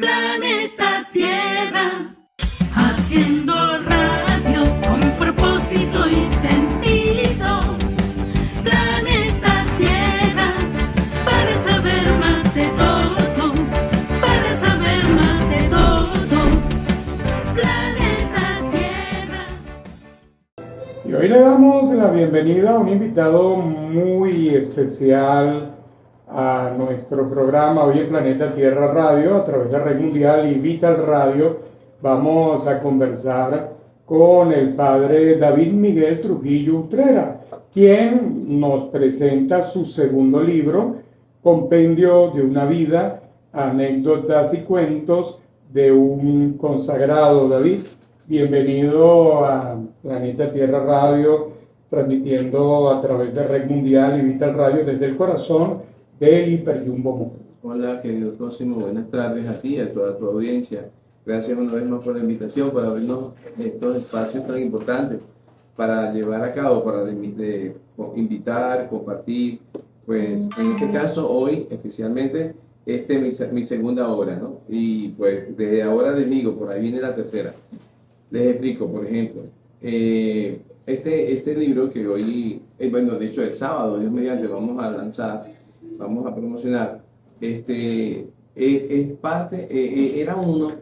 Planeta Tierra, haciendo radio con propósito y sentido. Planeta Tierra, para saber más de todo, para saber más de todo. Planeta Tierra. Y hoy le damos la bienvenida a un invitado muy especial a nuestro programa hoy en Planeta Tierra Radio a través de Red Mundial y Vital Radio. Vamos a conversar con el padre David Miguel Trujillo Utrera, quien nos presenta su segundo libro, Compendio de una vida, anécdotas y cuentos de un consagrado. David, bienvenido a Planeta Tierra Radio, transmitiendo a través de Red Mundial y Vital Radio desde el corazón del Hiperjumbo Mundo. Hola, querido Cosimo, buenas tardes a ti y a toda tu audiencia. Gracias una vez más por la invitación, por abrirnos estos espacios tan importantes para llevar a cabo, para invitar, compartir. Pues en este caso, hoy especialmente, mi segunda obra, ¿no? Y pues desde ahora les digo, por ahí viene la tercera. Les explico, por ejemplo, este libro que hoy, bueno, de hecho el sábado, Dios mediante, vamos a lanzar, vamos a promocionar, es parte, era uno,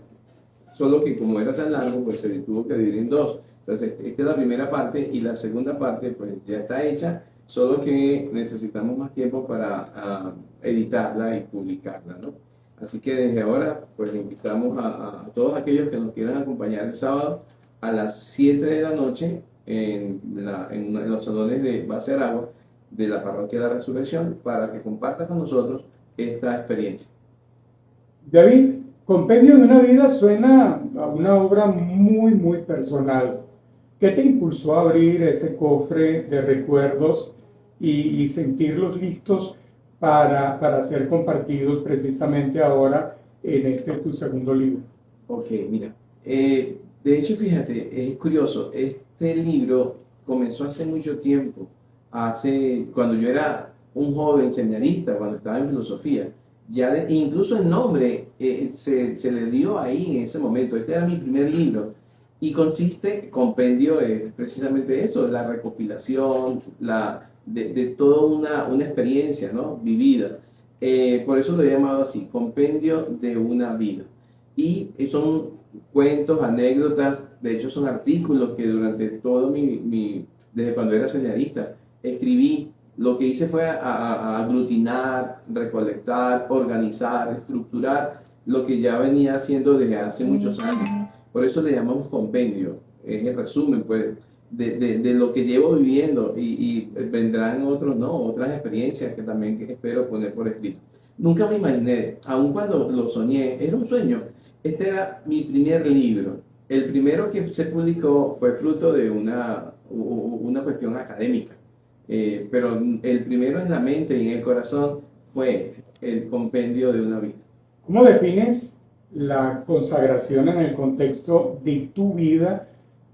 solo que como era tan largo, pues se tuvo que dividir en dos. Entonces, esta es la primera parte y la segunda parte, pues ya está hecha, solo que necesitamos más tiempo para editarla y publicarla, ¿no? Así que desde ahora, pues invitamos a todos aquellos que nos quieran acompañar el sábado a las 7 de la noche en los salones de Base Aragua de la Parroquia de la Resurrección para que compartan con nosotros esta experiencia. David, Compendio de una vida suena a una obra muy personal. ¿Qué te impulsó a abrir ese cofre de recuerdos y sentirlos listos para ser compartidos precisamente ahora en tu segundo libro? Ok, mira, de hecho fíjate, es curioso, este libro comenzó hace mucho tiempo, cuando yo era un joven seminarista, cuando estaba en filosofía, incluso el nombre se le dio ahí en ese momento. Este era mi primer libro y compendio es precisamente eso, la recopilación de toda una experiencia, ¿no?, vivida. Por eso lo he llamado así, Compendio de una vida. Y son cuentos, anécdotas, de hecho son artículos que durante todo desde cuando era seminarista, escribí. Lo que hice fue a aglutinar, recolectar, organizar, estructurar lo que ya venía haciendo desde hace muchos años. Por eso le llamamos compendio. Es el resumen, pues, de lo que llevo viviendo y vendrán otras experiencias que también espero poner por escrito. Nunca me imaginé, aun cuando lo soñé, era un sueño. Este era mi primer libro. El primero que se publicó fue fruto de una cuestión académica. Pero el primero en la mente y en el corazón fue el compendio de una vida. ¿Cómo defines la consagración en el contexto de tu vida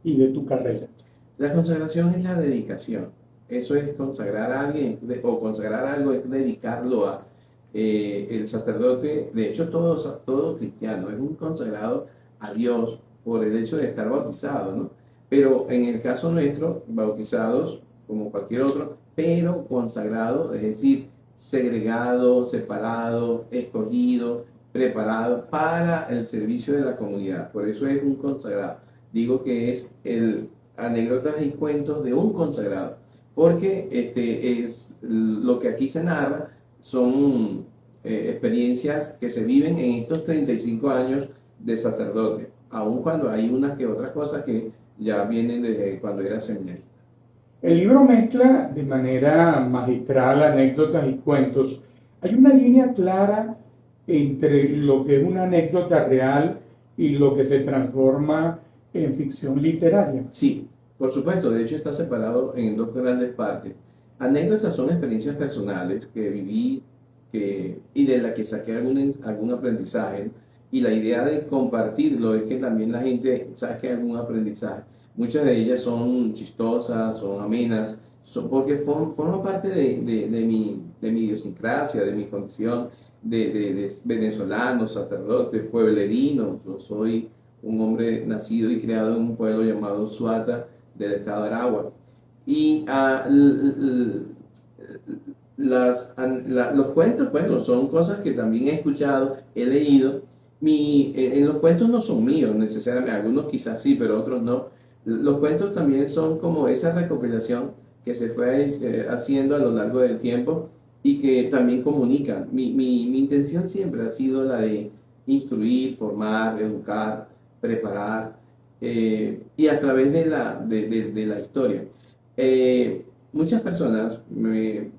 y de tu carrera? La consagración es la dedicación. Eso es consagrar a alguien, o consagrar algo es dedicarlo a. El sacerdote, de hecho todo cristiano es un consagrado a Dios por el hecho de estar bautizado, ¿no? Pero en el caso nuestro, bautizados como cualquier otro, pero consagrado, es decir, segregado, separado, escogido, preparado para el servicio de la comunidad. Por eso es un consagrado. Digo que es anécdotas y cuentos de un consagrado, porque es lo que aquí se narra son experiencias que se viven en estos 35 años de sacerdote, aun cuando hay unas que otras cosas que ya vienen desde cuando era seminarista. El libro mezcla de manera magistral anécdotas y cuentos. Hay una línea clara entre lo que es una anécdota real y lo que se transforma en ficción literaria. Sí, por supuesto, de hecho está separado en dos grandes partes. Anécdotas son experiencias personales que viví y de las que saqué algún aprendizaje, y la idea de compartirlo es que también la gente saque algún aprendizaje. Muchas de ellas son chistosas, son amenas, porque forman parte de mi idiosincrasia, de mi condición, de venezolanos, sacerdotes, pueblerinos. Yo soy un hombre nacido y criado en un pueblo llamado Suata del estado de Aragua. Y los cuentos, bueno, son cosas que también he escuchado, he leído. En los cuentos no son míos necesariamente, algunos quizás sí, pero otros no. Los cuentos también son como esa recopilación que se fue haciendo a lo largo del tiempo y que también comunican. Mi intención siempre ha sido la de instruir, formar, educar, preparar, y a través de la historia. Muchas personas,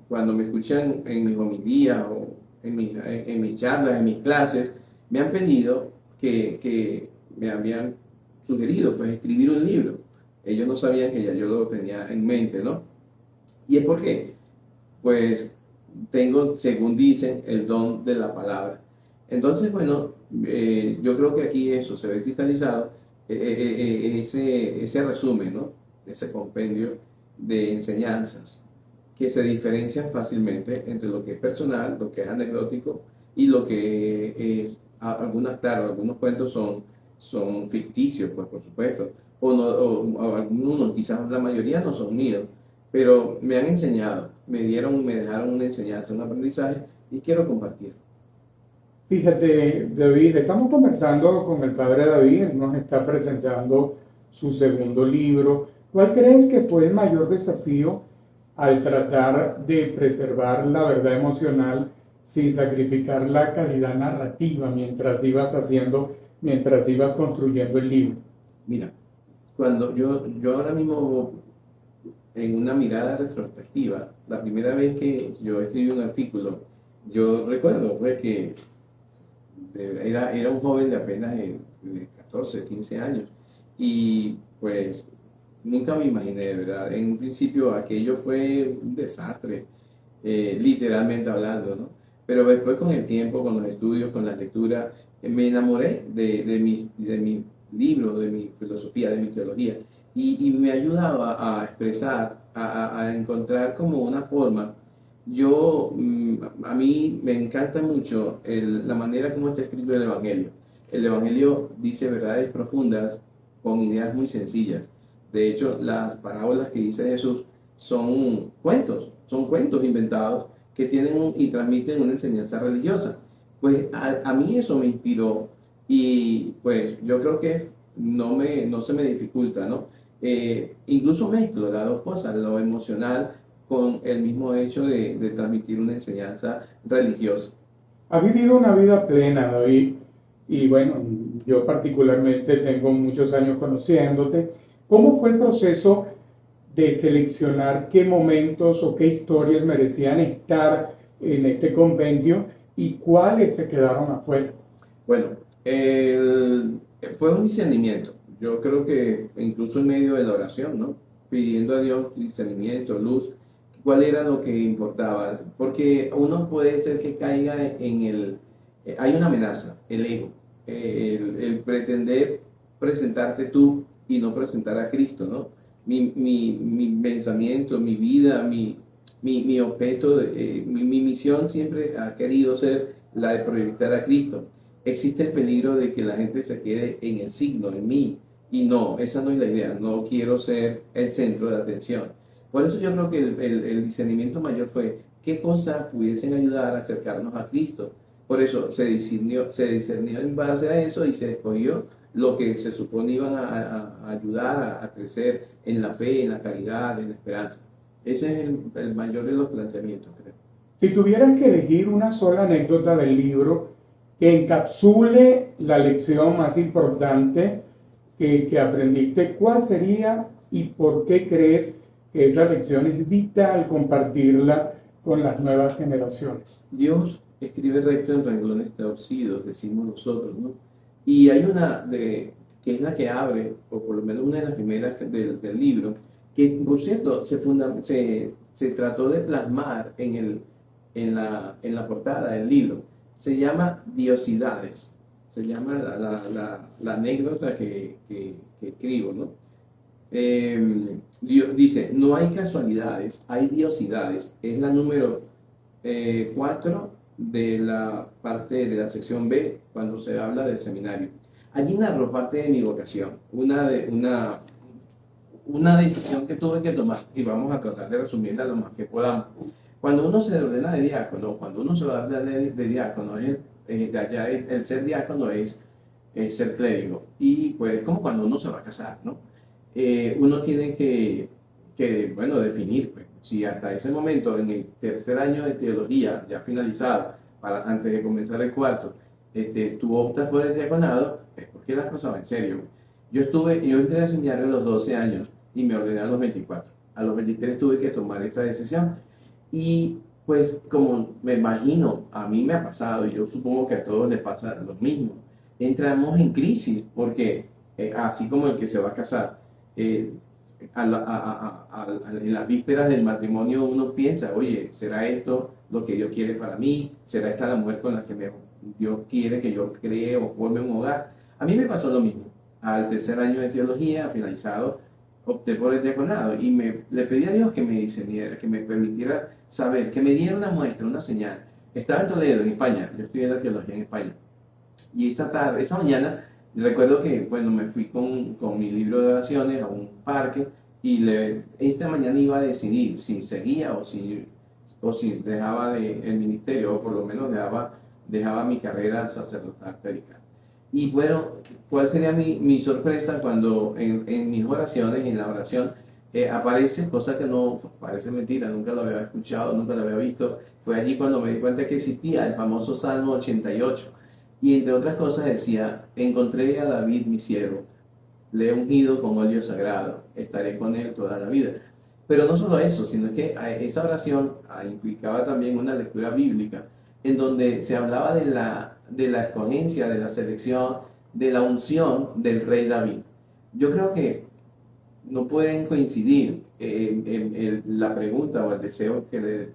cuando me escuchan en mis homilías o en mis charlas, en mis clases, me han pedido que me habían sugerido pues escribir un libro. Ellos no sabían que ya yo lo tenía en mente, ¿no? ¿Y es porque? Pues tengo, según dicen, el don de la palabra. Entonces, bueno, yo creo que aquí eso se ve cristalizado, ese resumen, ¿no? Ese compendio de enseñanzas que se diferencian fácilmente entre lo que es personal, lo que es anecdótico y lo que es, algunos cuentos son ficticios, pues por supuesto, o algunos, quizás la mayoría no son míos, pero me han enseñado, me dejaron una enseñanza, un aprendizaje y quiero compartir. Fíjate, David, estamos conversando con el padre David, él nos está presentando su segundo libro. ¿Cuál crees que fue el mayor desafío al tratar de preservar la verdad emocional sin sacrificar la calidad narrativa mientras ibas construyendo el libro? Mira, cuando yo ahora mismo, en una mirada retrospectiva, la primera vez que yo escribí un artículo, yo recuerdo pues, que era un joven de apenas de 14, 15 años y pues nunca me imaginé, de verdad. En un principio aquello fue un desastre, literalmente hablando, ¿no? Pero después con el tiempo, con los estudios, con la lectura, me enamoré de mi libro, de mi filosofía, de mi teología y me ayudaba a expresar, a encontrar como una forma. A mí me encanta mucho la manera como está escrito el Evangelio. El Evangelio dice verdades profundas con ideas muy sencillas. De hecho, las parábolas que dice Jesús son cuentos inventados que tienen y transmiten una enseñanza religiosa. Pues a mí eso me inspiró y pues yo creo que no se me dificulta, ¿no? Incluso mezclo las dos cosas, lo emocional con el mismo hecho de transmitir una enseñanza religiosa. Has vivido una vida plena, David, y bueno, yo particularmente tengo muchos años conociéndote. ¿Cómo fue el proceso de seleccionar qué momentos o qué historias merecían estar en este compendio y cuáles se quedaron afuera? Bueno, fue un discernimiento. Yo creo que incluso en medio de la oración, ¿no? Pidiendo a Dios discernimiento, luz, cuál era lo que importaba. Porque uno puede ser que caiga hay una amenaza, el ego, el pretender presentarte tú y no presentar a Cristo, ¿no? Mi pensamiento, mi vida, mi objeto, mi misión siempre ha querido ser la de proyectar a Cristo. Existe el peligro de que la gente se quede en el signo, en mí, y no, esa no es la idea, no quiero ser el centro de atención. Por eso yo creo que el discernimiento mayor fue qué cosas pudiesen ayudar a acercarnos a Cristo. Por eso se discernió en base a eso y se escogió lo que se supone iban a ayudar a crecer en la fe, en la caridad, en la esperanza. Ese es el mayor de los planteamientos, creo. Si tuvieras que elegir una sola anécdota del libro que encapsule la lección más importante que aprendiste, ¿cuál sería y por qué crees que esa lección es vital compartirla con las nuevas generaciones? Dios escribe recto en renglones torcidos, decimos nosotros, ¿no? Y hay una que es la que abre, o por lo menos una de las primeras del libro, que por cierto se trató de plasmar en la portada del libro. Se llama Diosidades, se llama la anécdota que escribo, ¿no? Dice, no hay casualidades, hay diosidades. Es la número 4 de la parte de la sección B, cuando se habla del seminario. Allí narro parte de mi vocación, una decisión que tuve que tomar, y vamos a tratar de resumirla lo más que podamos. Cuando uno se ordena de diácono, cuando uno se va a ordenar de diácono, de allá el ser diácono es ser clérigo. Y pues como cuando uno se va a casar, ¿no? Uno tiene bueno, definir, pues, si hasta ese momento, en el tercer año de teología, ya finalizado, antes de comenzar el cuarto, tú optas por el diaconado, es porque las cosas van en serio. Yo entré a seminario a los 12 años y me ordené a los 24. A los 23 tuve que tomar esa decisión. Y pues como me imagino, a mí me ha pasado, y yo supongo que a todos les pasa lo mismo, entramos en crisis porque así como el que se va a casar, en las vísperas del matrimonio uno piensa, oye, ¿será esto lo que Dios quiere para mí? ¿Será esta la mujer con la que Dios quiere que yo cree o forme un hogar? A mí me pasó lo mismo. Al tercer año de teología, finalizado, opté por el diaconado y le pedí a Dios que me discerniera, que me permitiera saber, que me diera una muestra, una señal. Estaba en Toledo, en España, yo estudié la teología en España. Y esa mañana, recuerdo que, bueno, me fui con mi libro de oraciones a un parque y esta mañana iba a decidir si seguía o si dejaba el ministerio, o por lo menos dejaba mi carrera sacerdotal clerical. Y bueno, ¿cuál sería mi sorpresa cuando en mis oraciones, en la oración, aparece, cosa que no parece mentira, nunca lo había escuchado, nunca lo había visto? Fue allí cuando me di cuenta que existía el famoso Salmo 88. Y entre otras cosas decía, encontré a David mi siervo, le he ungido con óleo sagrado, estaré con él toda la vida. Pero no solo eso, sino que esa oración implicaba también una lectura bíblica, en donde se hablaba de la escogencia, de la selección, de la unción del rey David. Yo creo que no pueden coincidir la pregunta o el deseo que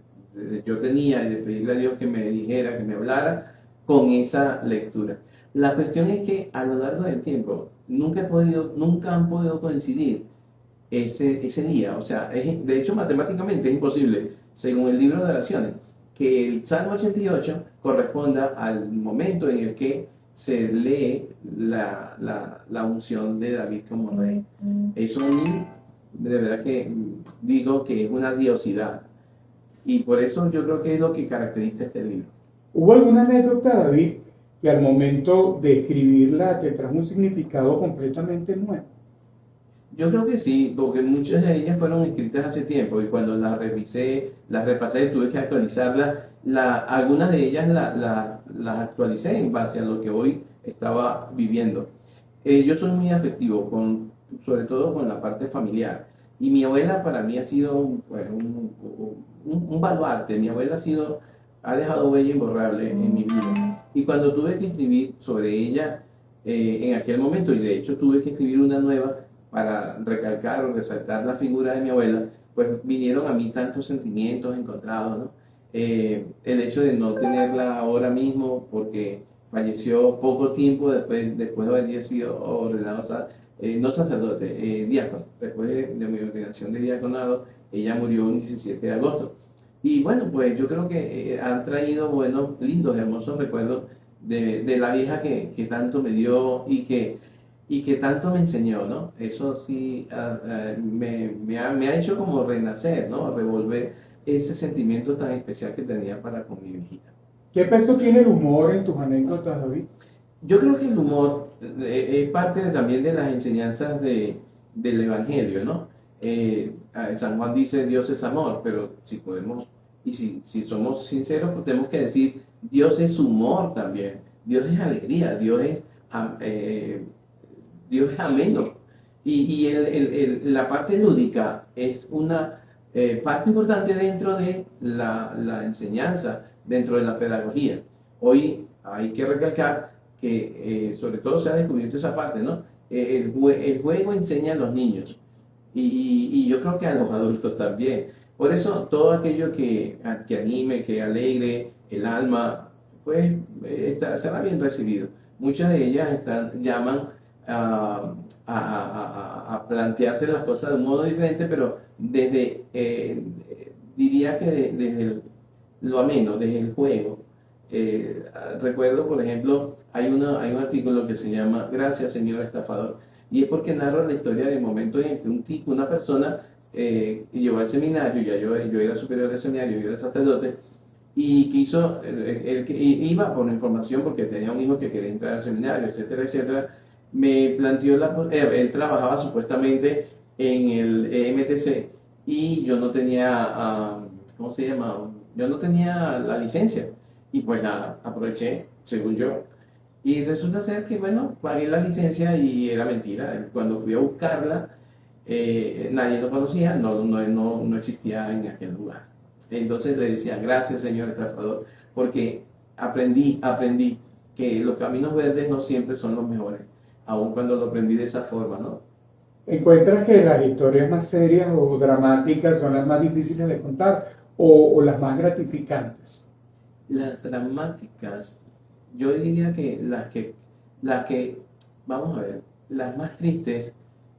yo tenía de pedirle a Dios que me dijera, que me hablara, con esa lectura. La cuestión es que a lo largo del tiempo nunca han podido coincidir ese día. O sea, de hecho matemáticamente es imposible, según el libro de oraciones, que el Salmo 88 corresponda al momento en el que se lee la unción de David como rey. Eso a mí, de verdad que digo que es una diosidad. Y por eso yo creo que es lo que caracteriza este libro. ¿Hubo alguna anécdota, David, que al momento de escribirla te trajo un significado completamente nuevo? Yo creo que sí, porque muchas de ellas fueron escritas hace tiempo y cuando las revisé, las repasé, tuve que actualizarlas. Algunas de ellas las actualicé en base a lo que hoy estaba viviendo. Yo soy muy afectivo, sobre todo con la parte familiar. Y mi abuela para mí ha sido un baluarte. Mi abuela ha dejado huella imborrable en mi vida. Y cuando tuve que escribir sobre ella en aquel momento, y de hecho tuve que escribir una nueva para recalcar o resaltar la figura de mi abuela, pues vinieron a mí tantos sentimientos encontrados, ¿no? El hecho de no tenerla ahora mismo porque falleció poco tiempo después de haber sido ordenado, no sacerdote, diácono. Después de mi ordenación de diaconado, ella murió el 17 de agosto. Y bueno, pues yo creo que han traído buenos, lindos, hermosos recuerdos de la vieja que tanto me dio y que tanto me enseñó, ¿no? Eso sí me ha hecho como renacer, ¿no? Revolver ese sentimiento tan especial que tenía para con mi viejita. ¿Qué peso tiene el humor en tus anécdotas, David? Yo creo que el humor es parte también de las enseñanzas del Evangelio, ¿no? San Juan dice Dios es amor, pero si podemos, y si somos sinceros, pues tenemos que decir Dios es humor también, Dios es alegría, Dios es ameno. Y la parte lúdica es una parte importante dentro de la enseñanza, dentro de la pedagogía. Hoy hay que recalcar que sobre todo se ha descubierto esa parte, ¿no? El juego enseña a los niños y yo creo que a los adultos también. Por eso todo aquello que anime, que alegre el alma, pues será bien recibido. Muchas de ellas llaman a plantearse las cosas de un modo diferente, pero diría que desde lo ameno, desde el juego, Recuerdo, por ejemplo, hay un artículo que se llama Gracias, señor estafador, y es porque narra la historia del momento en que una persona, llegó al seminario, ya yo era superior del seminario, yo era sacerdote, y quiso, iba por información porque tenía un hijo que quería entrar al seminario, etcétera, etcétera. Me planteó él trabajaba supuestamente en el EMTC y yo no tenía, ¿cómo se llama? Yo no tenía la licencia y pues la aproveché, según yo. Y resulta ser que, bueno, pagué la licencia y era mentira. Cuando fui a buscarla, nadie lo conocía, no existía en aquel lugar. Entonces le decía, gracias señor estafador, porque aprendí que los caminos verdes no siempre son los mejores, aun cuando lo aprendí de esa forma, ¿no? ¿Encuentras que las historias más serias o dramáticas son las más difíciles de contar o las más gratificantes? Las dramáticas, yo diría que vamos a ver, las más tristes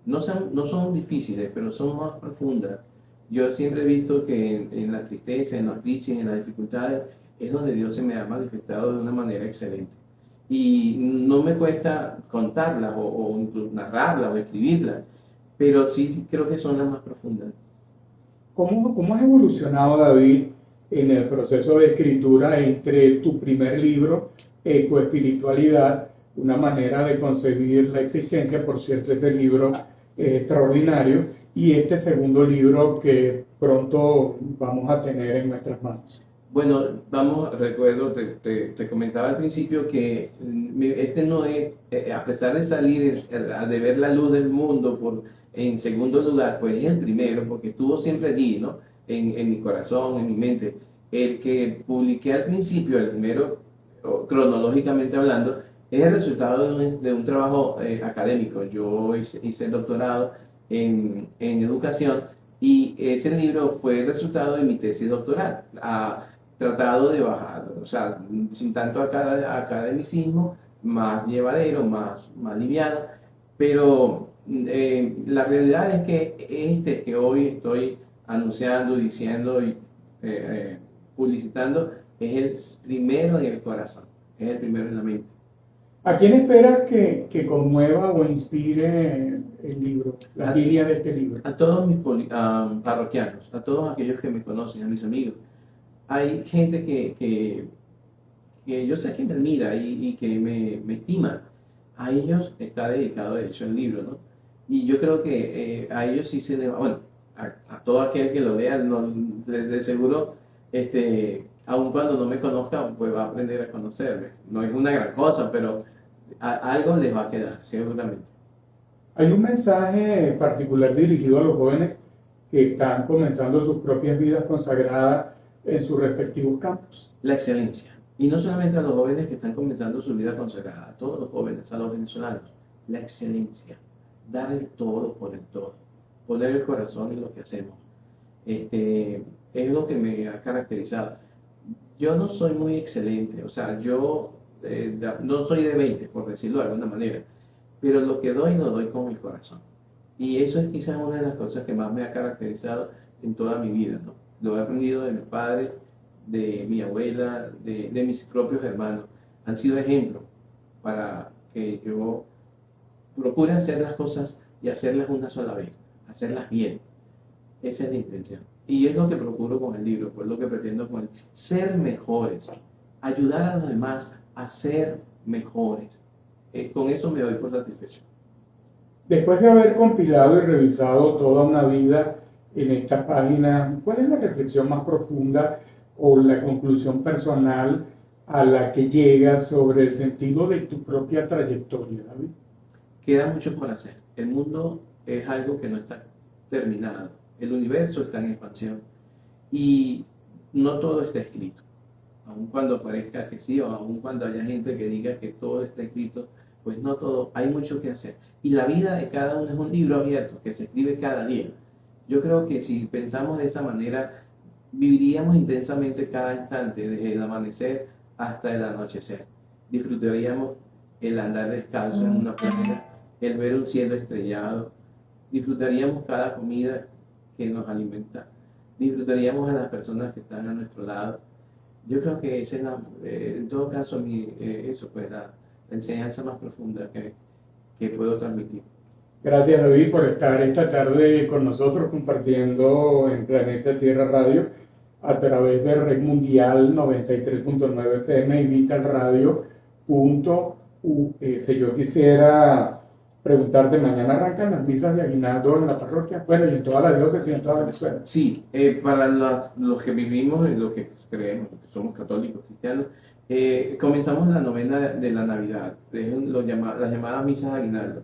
no son difíciles, pero son más profundas. Yo siempre he visto que en la tristeza, en las crisis, en las dificultades, es donde Dios se me ha manifestado de una manera excelente. Y no me cuesta contarlas o incluso narrarlas o escribirlas, pero sí creo que son las más profundas. ¿Cómo has evolucionado, David, en el proceso de escritura entre tu primer libro, Ecoespiritualidad, una manera de concebir la existencia? Por cierto, ese libro es extraordinario, y este segundo libro que pronto vamos a tener en nuestras manos. Bueno, recuerdo, te comentaba al principio que este no es, a pesar de salir, de ver la luz del mundo en segundo lugar, pues es el primero, porque estuvo siempre allí, ¿no? En mi corazón, en mi mente. El que publiqué al principio, el primero, cronológicamente hablando, es el resultado de un trabajo académico. Yo hice el doctorado en educación y ese libro fue el resultado de mi tesis doctoral. Tratado de bajar, o sea, sin tanto academicismo, más llevadero, más liviano, pero la realidad es que este que hoy estoy anunciando, diciendo y publicitando es el primero en el corazón, es el primero en la mente. ¿A quién esperas que conmueva o inspire el libro, las líneas de este libro? A todos mis parroquianos, a todos aquellos que me conocen, a mis amigos. Hay gente que yo sé que me admira y que me estima. A ellos está dedicado, de hecho, el libro, ¿no? Y yo creo que a ellos sí se debe, bueno, a todo aquel que lo lea, de seguro, aun cuando no me conozca, pues va a aprender a conocerme. No es una gran cosa, pero algo les va a quedar, seguramente. Hay un mensaje particular dirigido a los jóvenes que están comenzando sus propias vidas consagradas en sus respectivos campos. La excelencia. Y no solamente a los jóvenes que están comenzando su vida consagrada, a todos los jóvenes, a los venezolanos. La excelencia. Dar el todo por el todo. Poner el corazón en lo que hacemos. Es lo que me ha caracterizado. Yo no soy muy excelente, o sea, yo no soy de 20, por decirlo de alguna manera, pero lo que doy lo doy con el corazón. Y eso es quizás una de las cosas que más me ha caracterizado en toda mi vida, ¿no? Lo he aprendido de mi padre, de mi abuela, de mis propios hermanos. Han sido ejemplos para que yo procure hacer las cosas y hacerlas una sola vez, hacerlas bien. Esa es la intención. Y es lo que procuro con el libro, pues lo que pretendo con él. Ser mejores, ayudar a los demás a ser mejores. Con eso me doy por satisfecho. Después de haber compilado y revisado toda una vida en esta página, ¿cuál es la reflexión más profunda o la conclusión personal a la que llegas sobre el sentido de tu propia trayectoria, David? Queda mucho por hacer. El mundo es algo que no está terminado. El universo está en expansión y no todo está escrito. Aun cuando parezca que sí, o aun cuando haya gente que diga que todo está escrito, pues no todo, hay mucho que hacer. Y la vida de cada uno es un libro abierto que se escribe cada día. Yo creo que si pensamos de esa manera, viviríamos intensamente cada instante, desde el amanecer hasta el anochecer. Disfrutaríamos el andar descalzo en una playa, el ver un cielo estrellado, disfrutaríamos cada comida que nos alimenta, disfrutaríamos a las personas que están a nuestro lado Yo creo que esa es en todo caso, eso pues la enseñanza más profunda que puedo transmitir. Gracias, David, por estar esta tarde con nosotros compartiendo en Planeta Tierra Radio a través de Red Mundial 93.9 FM y vitalradio.us. Yo quisiera preguntarte, ¿mañana arrancan las misas de aguinaldo en la parroquia? Bueno, y en toda la diócesis y en toda Venezuela. Sí, para los que vivimos, los que creemos, los que somos católicos, cristianos, comenzamos la novena de la Navidad, las llamadas misas de aguinaldo.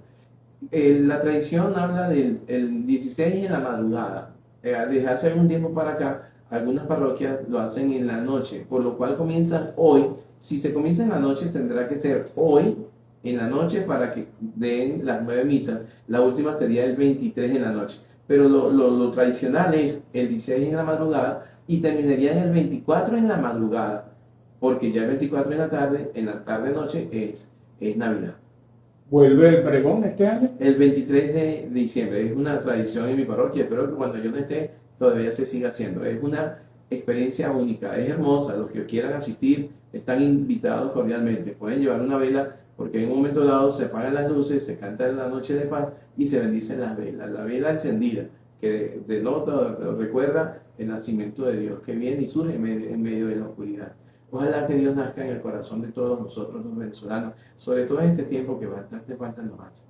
La tradición habla del el 16 en la madrugada. Desde hace algún tiempo para acá, algunas parroquias lo hacen en la noche, por lo cual comienzan hoy. Si se comienza en la noche, tendrá que ser hoy en la noche para que den las 9 misas. La última sería el 23 en la noche. Pero lo tradicional es el 16 en la madrugada y terminaría en el 24 en la madrugada, porque ya el 24 en la tarde-noche es Navidad. ¿Vuelve el pregón este año? El 23 de diciembre es una tradición en mi parroquia, espero que cuando yo no esté todavía se siga haciendo. Es una experiencia única, es hermosa, los que quieran asistir están invitados cordialmente. Pueden llevar una vela porque en un momento dado se apagan las luces, se canta la noche de paz y se bendicen las velas. La vela encendida que denota, recuerda el nacimiento de Dios que viene y surge en medio de la oscuridad. Ojalá que Dios nazca en el corazón de todos nosotros los venezolanos, sobre todo en este tiempo que bastante falta nos hace.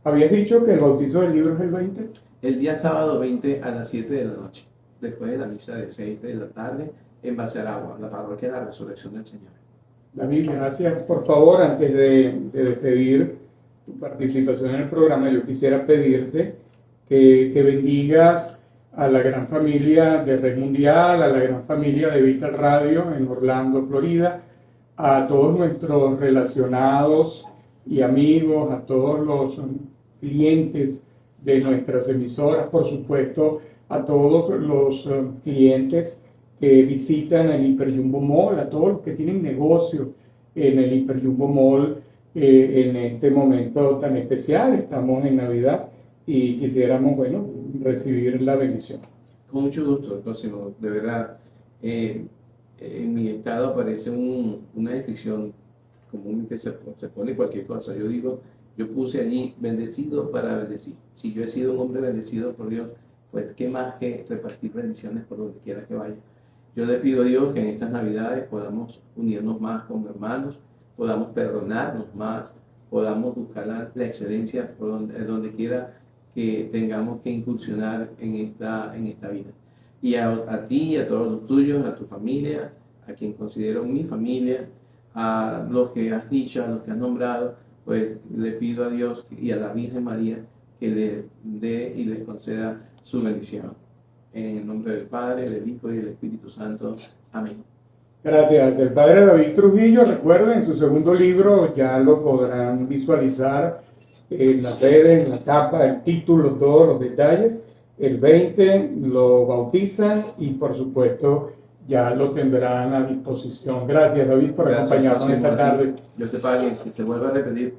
¿Habías dicho que el bautizo del libro es el 20? El día sábado 20 a las 7 de la noche, después de la misa de 6 de la tarde en Baceragua, la parroquia de la Resurrección del Señor. David, gracias. Por favor, antes de despedir tu participación en el programa, yo quisiera pedirte que bendigas a la gran familia de Red Mundial, a la gran familia de Vital Radio en Orlando, Florida, a todos nuestros relacionados y amigos, a todos los clientes de nuestras emisoras, por supuesto, a todos los clientes que visitan el Hiper Jumbo Mall, a todos los que tienen negocio en el Hiper Jumbo Mall en este momento tan especial. Estamos en Navidad y quisiéramos, bueno, recibir la bendición. Con mucho gusto, Cosimo, de verdad. En mi estado aparece una descripción, comúnmente se pone cualquier cosa. Yo puse allí bendecido para bendecir. Si yo he sido un hombre bendecido por Dios, pues qué más que repartir bendiciones por donde quiera que vaya. Yo le pido a Dios que en estas Navidades podamos unirnos más como hermanos, podamos perdonarnos más, podamos buscar la excelencia por donde quiera que tengamos que incursionar en esta vida. Y a ti y a todos los tuyos, a tu familia, a quien considero mi familia, a los que has dicho, a los que has nombrado, pues le pido a Dios y a la Virgen María que les dé y les conceda su bendición. En el nombre del Padre, del Hijo y del Espíritu Santo. Amén. Gracias. El padre David Trujillo, recuerden, en su segundo libro ya lo podrán visualizar en las redes, en la tapa, el título, todos los detalles. El 20 lo bautizan y por supuesto ya lo tendrán a disposición. Gracias, David, por acompañarnos esta tarde. Dios te pague, que se vuelva a repetir.